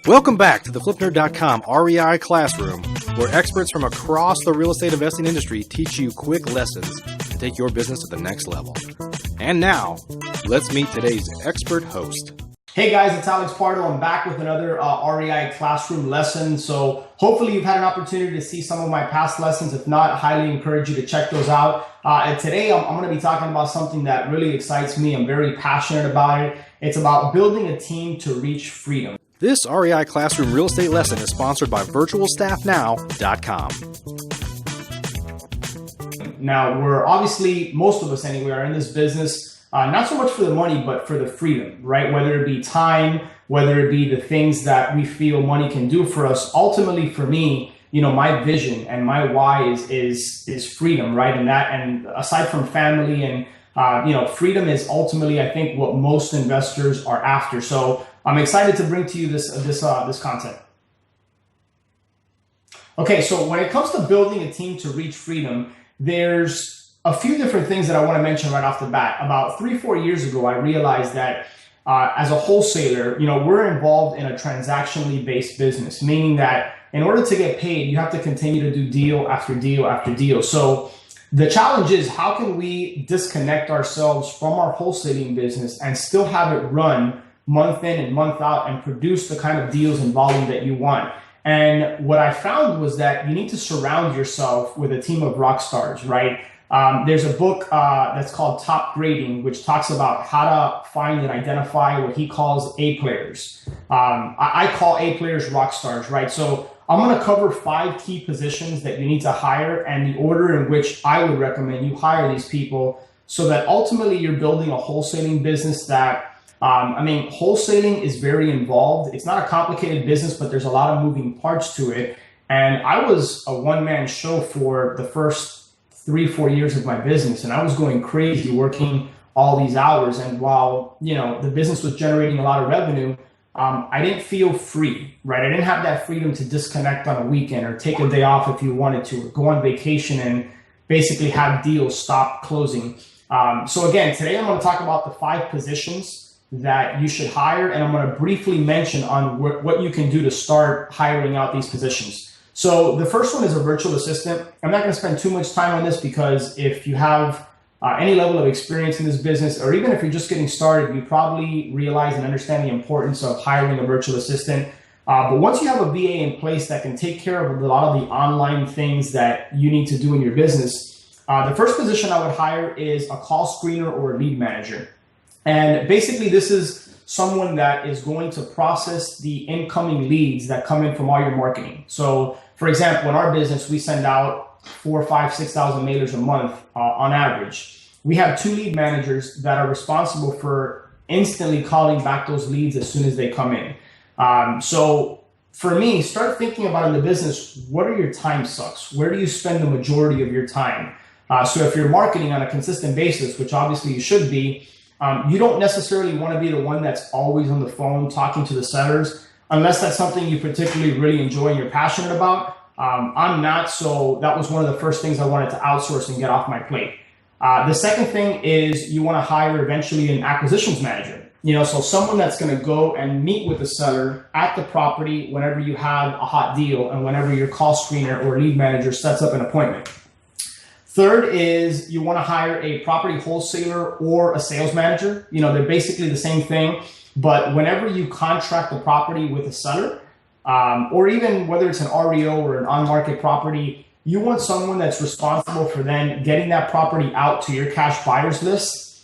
Welcome back to the FlipNerd.com REI Classroom, where experts from across the real estate investing industry teach you quick lessons to take your business to the next level. And now, let's meet today's expert host. Hey guys, it's Alex Pardo. I'm back with another REI Classroom lesson. So hopefully you've had an opportunity to see some of my past lessons. If not, I highly encourage you to check those out. And today I'm going to be talking about something that really excites me. I'm very passionate about it. It's about building a team to reach freedom. This REI Classroom real estate lesson is sponsored by VirtualStaffNow.com. Now, we're obviously, most of us anyway, are in this business, not so much for the money, but for the freedom, right? Whether it be time, whether it be the things that we feel money can do for us. Ultimately, for me, my vision and my why is freedom, right? And aside from family and freedom is ultimately, I think, what most investors are after. So I'm excited to bring to you this content. Okay, so when it comes to building a team to reach freedom, there's a few different things that I want to mention right off the bat. About 3-4 years ago, I realized that as a wholesaler, we're involved in a transactionally based business, meaning that in order to get paid, you have to continue to do deal after deal after deal. So the challenge is, how can we disconnect ourselves from our wholesaling business and still have it run month in and month out and produce the kind of deals and volume that you want? And what I found was that you need to surround yourself with a team of rock stars, right? There's a book that's called Top Grading, which talks about how to find and identify what he calls A players. I call A players rock stars, right? So I'm going to cover 5 key positions that you need to hire and the order in which I would recommend you hire these people so that ultimately you're building a wholesaling business that wholesaling is very involved. It's not a complicated business, but there's a lot of moving parts to it. And I was a one-man show for the first 3-4 years of my business, and I was going crazy working all these hours. And while the business was generating a lot of revenue, I didn't feel free, right? I didn't have that freedom to disconnect on a weekend or take a day off if you wanted to, or go on vacation and basically have deals stop closing. So again, today I'm going to talk about the 5 positions that you should hire, and I'm going to briefly mention on what you can do to start hiring out these positions. So the first one is a virtual assistant. I'm not going to spend too much time on this because if you have any level of experience in this business, or even if you're just getting started, you probably realize and understand the importance of hiring a virtual assistant. But once you have a VA in place that can take care of a lot of the online things that you need to do in your business, the first position I would hire is a call screener or a lead manager. And basically, this is someone that is going to process the incoming leads that come in from all your marketing. So, for example, in our business, we send out 4,000, 5,000, 6,000 mailers a month on average. We have 2 lead managers that are responsible for instantly calling back those leads as soon as they come in. So for me, start thinking about in the business, what are your time sucks? Where do you spend the majority of your time? So if you're marketing on a consistent basis, which obviously you should be, you don't necessarily want to be the one that's always on the phone talking to the sellers, unless that's something you particularly really enjoy and you're passionate about. I'm not, so that was one of the first things I wanted to outsource and get off my plate. The second thing is you want to hire eventually an acquisitions manager. So someone that's going to go and meet with the seller at the property whenever you have a hot deal and whenever your call screener or lead manager sets up an appointment. Third is you want to hire a property wholesaler or a sales manager. They're basically the same thing, but whenever you contract the property with a seller, or even whether it's an REO or an on-market property, you want someone that's responsible for then getting that property out to your cash buyers list,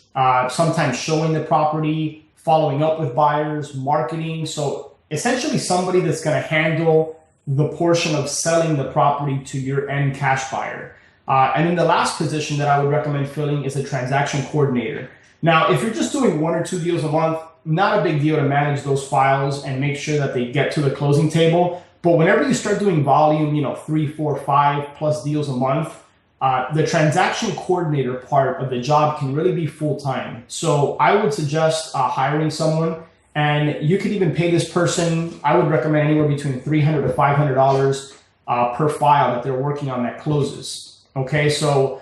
sometimes showing the property, following up with buyers, marketing. So essentially somebody that's going to handle the portion of selling the property to your end cash buyer. And then the last position that I would recommend filling is a transaction coordinator. Now, if you're just doing 1 or 2 deals a month, not a big deal to manage those files and make sure that they get to the closing table. But whenever you start doing volume, 3, 4, 5 plus deals a month, the transaction coordinator part of the job can really be full-time. So I would suggest hiring someone, and you could even pay this person, I would recommend anywhere between $300 to $500 per file that they're working on that closes. Okay, so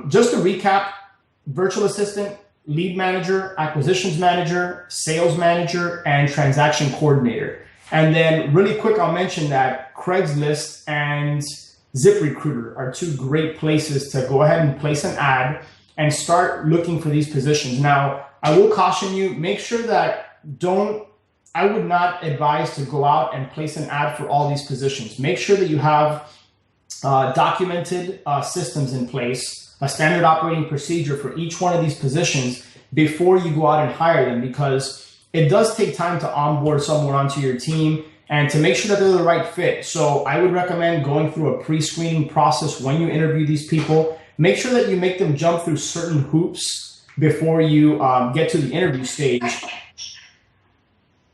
just to recap, virtual assistant, lead manager, acquisitions manager, sales manager, and transaction coordinator. And then really quick, I'll mention that Craigslist and ZipRecruiter are two great places to go ahead and place an ad and start looking for these positions. Now, I will caution you, make sure that I would not advise to go out and place an ad for all these positions. Make sure that you have documented systems in place, a standard operating procedure for each one of these positions before you go out and hire them, because it does take time to onboard someone onto your team and to make sure that they're the right fit. So I would recommend going through a pre-screening process when you interview these people. Make sure that you make them jump through certain hoops before you get to the interview stage.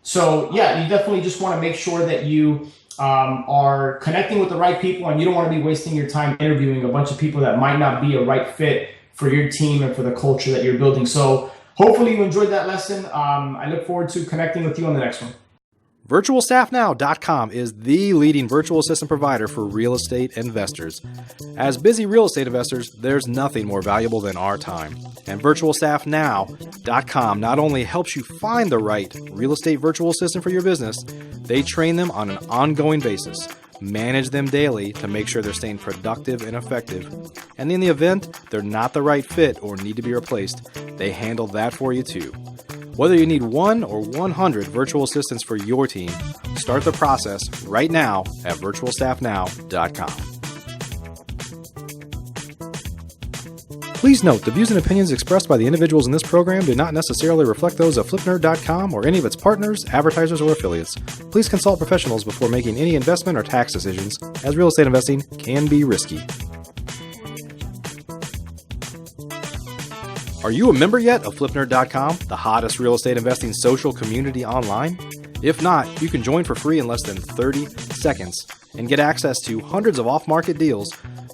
So yeah, you definitely just want to make sure that you are connecting with the right people, and you don't want to be wasting your time interviewing a bunch of people that might not be a right fit for your team and for the culture that you're building. So hopefully you enjoyed that lesson. I look forward to connecting with you on the next one. VirtualStaffNow.com is the leading virtual assistant provider for real estate investors. As busy real estate investors, there's nothing more valuable than our time. And VirtualStaffNow.com not only helps you find the right real estate virtual assistant for your business, they train them on an ongoing basis, manage them daily to make sure they're staying productive and effective. And in the event they're not the right fit or need to be replaced, they handle that for you too. Whether you need 1 or 100 virtual assistants for your team, start the process right now at virtualstaffnow.com. Please note, the views and opinions expressed by the individuals in this program do not necessarily reflect those of FlipNerd.com or any of its partners, advertisers, or affiliates. Please consult professionals before making any investment or tax decisions, as real estate investing can be risky. Are you a member yet of FlipNerd.com, the hottest real estate investing social community online? If not, you can join for free in less than 30 seconds and get access to hundreds of off-market deals,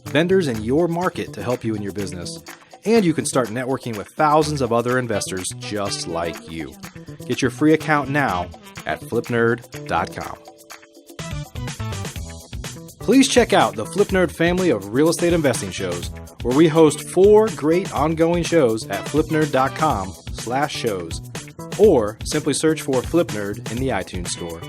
vendors in your market to help you in your business. And you can start networking with thousands of other investors just like you. Get your free account now at FlipNerd.com. Please check out the FlipNerd family of real estate investing shows, where we host 4 great ongoing shows at flipnerd.com/shows, or simply search for FlipNerd in the iTunes Store.